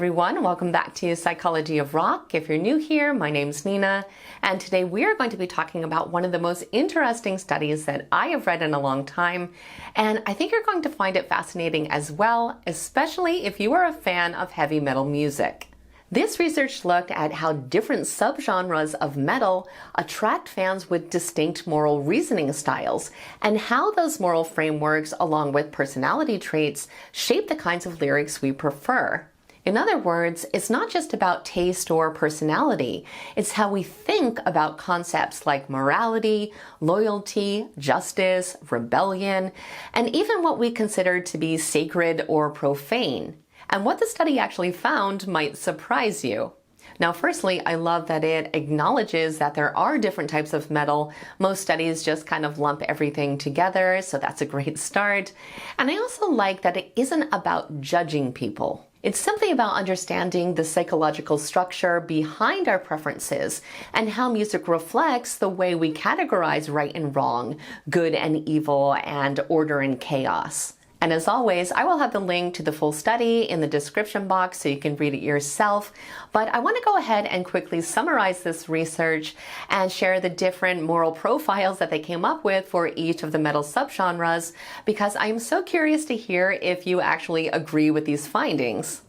everyone, welcome back to Psychology of Rock. If you're new here, my name's Nina, and today we are going to be talking about one of the most interesting studies that I have read in a long time, and I think you're going to find it fascinating as well, especially if you are a fan of heavy metal music. This research looked at how different subgenres of metal attract fans with distinct moral reasoning styles, and how those moral frameworks, along with personality traits, shape the kinds of lyrics we prefer. In other words, it's not just about taste or personality, it's how we think about concepts like morality, loyalty, justice, rebellion, and even what we consider to be sacred or profane. And what the study actually found might surprise you. Now, firstly, I love that it acknowledges that there are different types of metal. Most studies just kind of lump everything together, so that's a great start. And I also like that it isn't about judging people. It's simply about understanding the psychological structure behind our preferences and how music reflects the way we categorize right and wrong, good and evil, and order and chaos. And as always, I will have the link to the full study in the description box so you can read it yourself. But I want to go ahead and quickly summarize this research and share the different moral profiles that they came up with for each of the metal subgenres, because I am so curious to hear if you actually agree with these findings.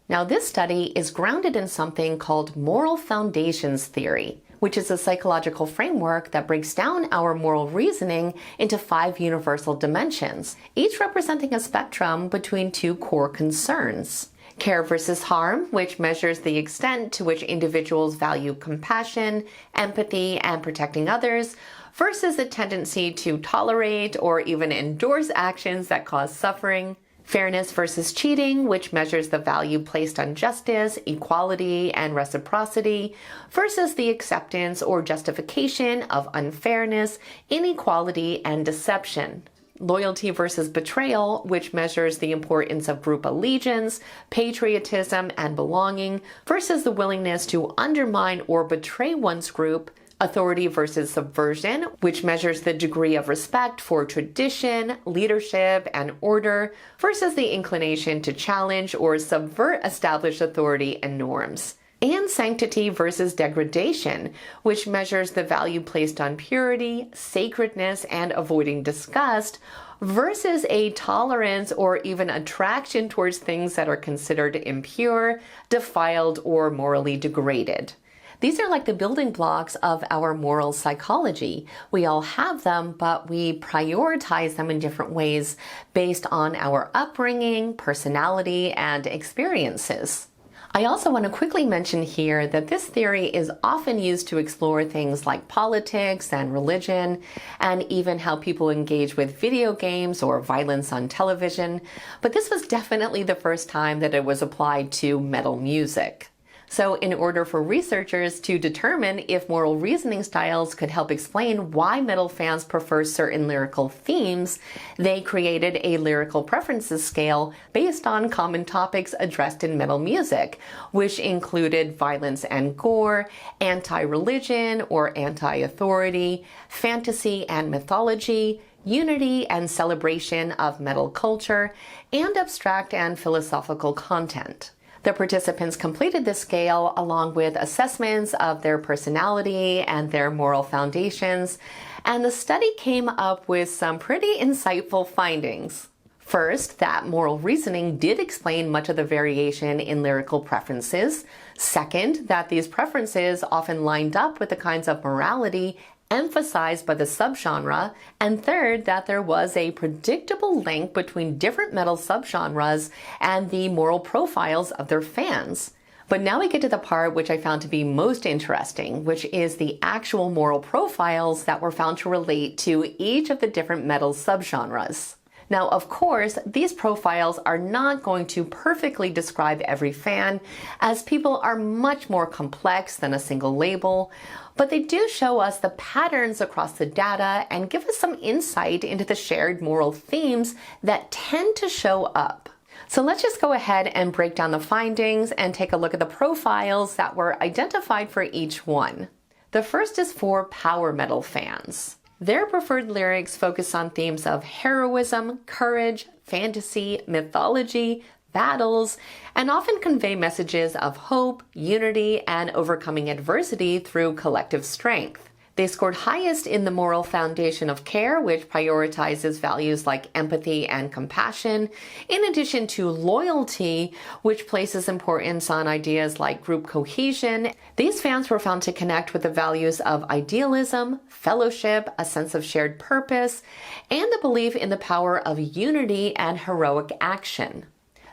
Now, this study is grounded in something called moral foundations theory, which is a psychological framework that breaks down our moral reasoning into 5 universal dimensions, each representing a spectrum between 2 core concerns. Care versus harm, which measures the extent to which individuals value compassion, empathy, and protecting others, versus a tendency to tolerate or even endorse actions that cause suffering. Fairness versus cheating, which measures the value placed on justice, equality, and reciprocity, versus the acceptance or justification of unfairness, inequality, and deception. Loyalty versus betrayal, which measures the importance of group allegiance, patriotism, and belonging, versus the willingness to undermine or betray one's group. Authority versus subversion, which measures the degree of respect for tradition, leadership, and order, versus the inclination to challenge or subvert established authority and norms. And sanctity versus degradation, which measures the value placed on purity, sacredness, and avoiding disgust, versus a tolerance or even attraction towards things that are considered impure, defiled, or morally degraded. These are like the building blocks of our moral psychology. We all have them, but we prioritize them in different ways based on our upbringing, personality, and experiences. I also want to quickly mention here that this theory is often used to explore things like politics and religion, and even how people engage with video games or violence on television. But this was definitely the first time that it was applied to metal music. So in order for researchers to determine if moral reasoning styles could help explain why metal fans prefer certain lyrical themes, they created a lyrical preferences scale based on common topics addressed in metal music, which included violence and gore, anti-religion or anti-authority, fantasy and mythology, unity and celebration of metal culture, and abstract and philosophical content. The participants completed this scale along with assessments of their personality and their moral foundations, and the study came up with some pretty insightful findings. First, that moral reasoning did explain much of the variation in lyrical preferences. Second, that these preferences often lined up with the kinds of morality emphasized by the subgenre, and third, that there was a predictable link between different metal subgenres and the moral profiles of their fans. But now we get to the part which I found to be most interesting, which is the actual moral profiles that were found to relate to each of the different metal subgenres. Now, of course, these profiles are not going to perfectly describe every fan, as people are much more complex than a single label, but they do show us the patterns across the data and give us some insight into the shared moral themes that tend to show up. So let's just go ahead and break down the findings and take a look at the profiles that were identified for each one. The first is for power metal fans. Their preferred lyrics focus on themes of heroism, courage, fantasy, mythology, battles, and often convey messages of hope, unity, and overcoming adversity through collective strength. They scored highest in the moral foundation of care, which prioritizes values like empathy and compassion, in addition to loyalty, which places importance on ideas like group cohesion. These fans were found to connect with the values of idealism, fellowship, a sense of shared purpose, and the belief in the power of unity and heroic action.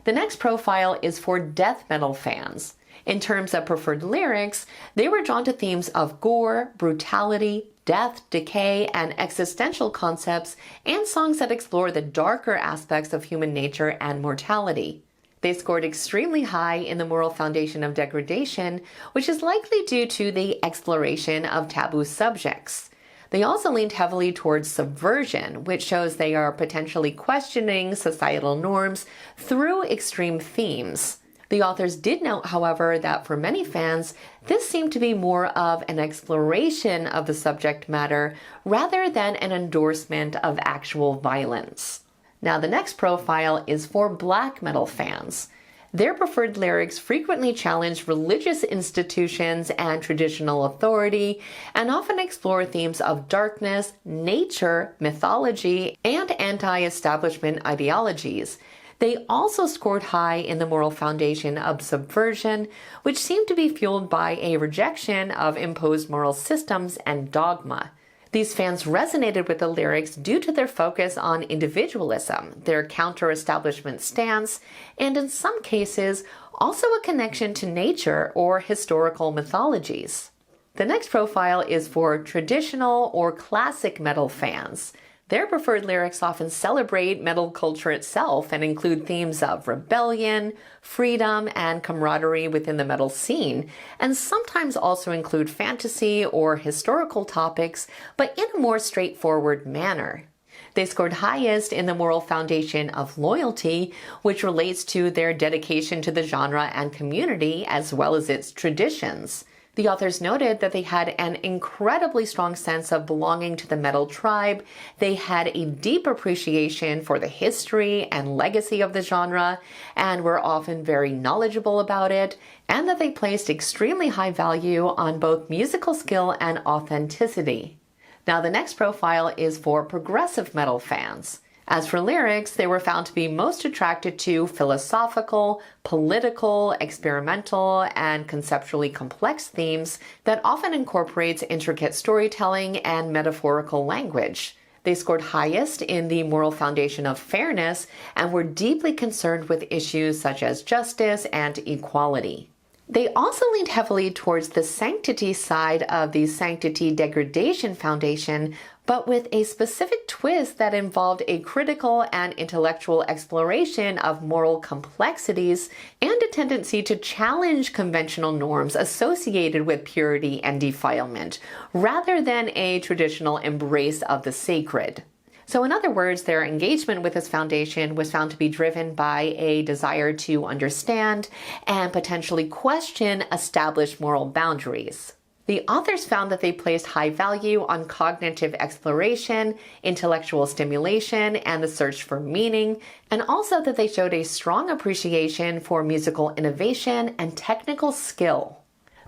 The next profile is for death metal fans. In terms of preferred lyrics, they were drawn to themes of gore, brutality, death, decay, and existential concepts, and songs that explore the darker aspects of human nature and mortality. They scored extremely high in the moral foundation of degradation, which is likely due to the exploration of taboo subjects. They also leaned heavily towards subversion, which shows they are potentially questioning societal norms through extreme themes. The authors did note, however, that for many fans, this seemed to be more of an exploration of the subject matter rather than an endorsement of actual violence. Now, the next profile is for black metal fans. Their preferred lyrics frequently challenge religious institutions and traditional authority, and often explore themes of darkness, nature, mythology, and anti-establishment ideologies. They also scored high in the moral foundation of subversion, which seemed to be fueled by a rejection of imposed moral systems and dogma. These fans resonated with the lyrics due to their focus on individualism, their counter-establishment stance, and in some cases, also a connection to nature or historical mythologies. The next profile is for traditional or classic metal fans. Their preferred lyrics often celebrate metal culture itself and include themes of rebellion, freedom, and camaraderie within the metal scene, and sometimes also include fantasy or historical topics, but in a more straightforward manner. They scored highest in the moral foundation of loyalty, which relates to their dedication to the genre and community, as well as its traditions. The authors noted that they had an incredibly strong sense of belonging to the metal tribe, they had a deep appreciation for the history and legacy of the genre, and were often very knowledgeable about it, and that they placed extremely high value on both musical skill and authenticity. Now, the next profile is for progressive metal fans. As for lyrics, they were found to be most attracted to philosophical, political, experimental, and conceptually complex themes that often incorporates intricate storytelling and metaphorical language. They scored highest in the moral foundation of fairness and were deeply concerned with issues such as justice and equality. They also leaned heavily towards the sanctity side of the sanctity degradation foundation, but with a specific twist that involved a critical and intellectual exploration of moral complexities and a tendency to challenge conventional norms associated with purity and defilement, rather than a traditional embrace of the sacred. So in other words, their engagement with this foundation was found to be driven by a desire to understand and potentially question established moral boundaries. The authors found that they placed high value on cognitive exploration, intellectual stimulation, and the search for meaning, and also that they showed a strong appreciation for musical innovation and technical skill.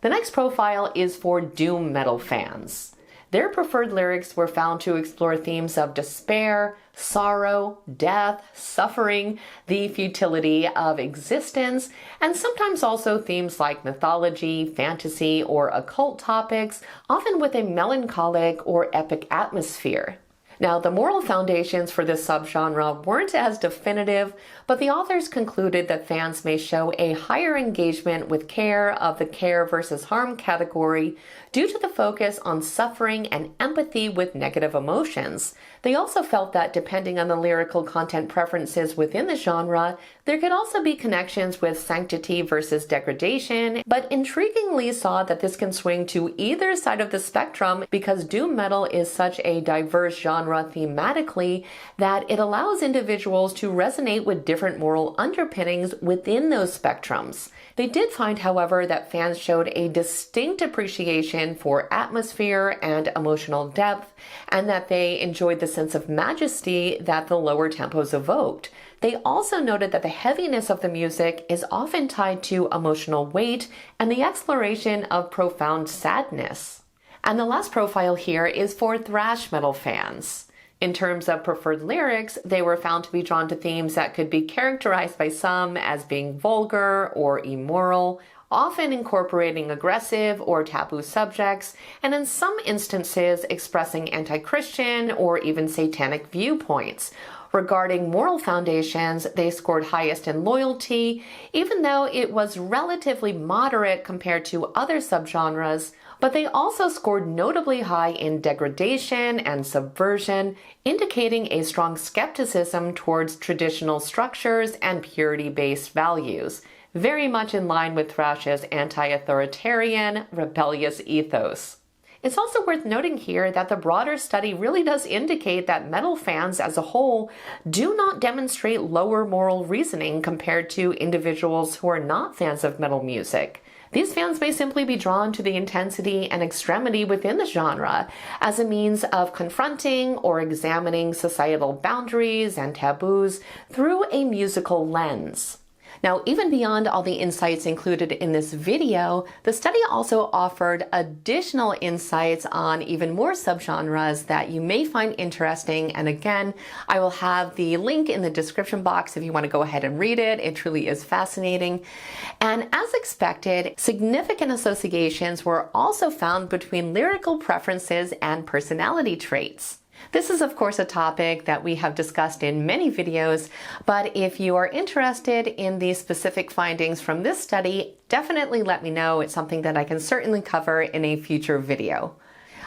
The next profile is for doom metal fans. Their preferred lyrics were found to explore themes of despair, sorrow, death, suffering, the futility of existence, and sometimes also themes like mythology, fantasy, or occult topics, often with a melancholic or epic atmosphere. Now, the moral foundations for this subgenre weren't as definitive, but the authors concluded that fans may show a higher engagement with care of the care versus harm category due to the focus on suffering and empathy with negative emotions. They also felt that depending on the lyrical content preferences within the genre, there could also be connections with sanctity versus degradation, but intriguingly saw that this can swing to either side of the spectrum because doom metal is such a diverse genre subgenre thematically that it allows individuals to resonate with different moral underpinnings within those spectrums. They did find, however, that fans showed a distinct appreciation for atmosphere and emotional depth, and that they enjoyed the sense of majesty that the lower tempos evoked. They also noted that the heaviness of the music is often tied to emotional weight and the exploration of profound sadness. And the last profile here is for thrash metal fans. In terms of preferred lyrics, they were found to be drawn to themes that could be characterized by some as being vulgar or immoral, often incorporating aggressive or taboo subjects, and in some instances expressing anti-Christian or even satanic viewpoints. Regarding moral foundations, they scored highest in loyalty, even though it was relatively moderate compared to other subgenres, but they also scored notably high in degradation and subversion, indicating a strong skepticism towards traditional structures and purity-based values, very much in line with thrash's anti-authoritarian, rebellious ethos. It's also worth noting here that the broader study really does indicate that metal fans as a whole do not demonstrate lower moral reasoning compared to individuals who are not fans of metal music. These fans may simply be drawn to the intensity and extremity within the genre as a means of confronting or examining societal boundaries and taboos through a musical lens. Now, even beyond all the insights included in this video, the study also offered additional insights on even more subgenres that you may find interesting. And again, I will have the link in the description box if you want to go ahead and read it. It truly is fascinating. And as expected, significant associations were also found between lyrical preferences and personality traits. This is, of course, a topic that we have discussed in many videos, but if you are interested in the specific findings from this study, definitely let me know. It's something that I can certainly cover in a future video.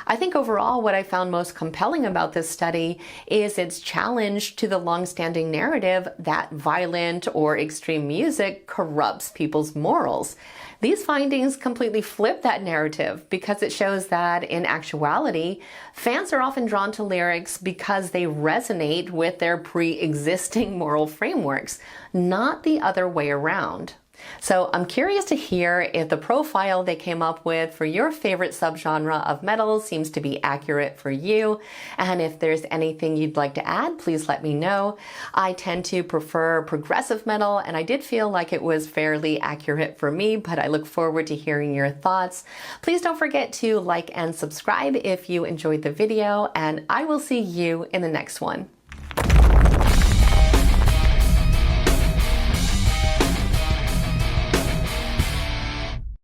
I think overall what I found most compelling about this study is its challenge to the long-standing narrative that violent or extreme music corrupts people's morals. These findings completely flip that narrative because it shows that in actuality, fans are often drawn to lyrics because they resonate with their pre-existing moral frameworks, not the other way around. So I'm curious to hear if the profile they came up with for your favorite subgenre of metal seems to be accurate for you. And if there's anything you'd like to add, please let me know. I tend to prefer progressive metal, and I did feel like it was fairly accurate for me, but I look forward to hearing your thoughts. Please don't forget to like and subscribe if you enjoyed the video, and I will see you in the next one.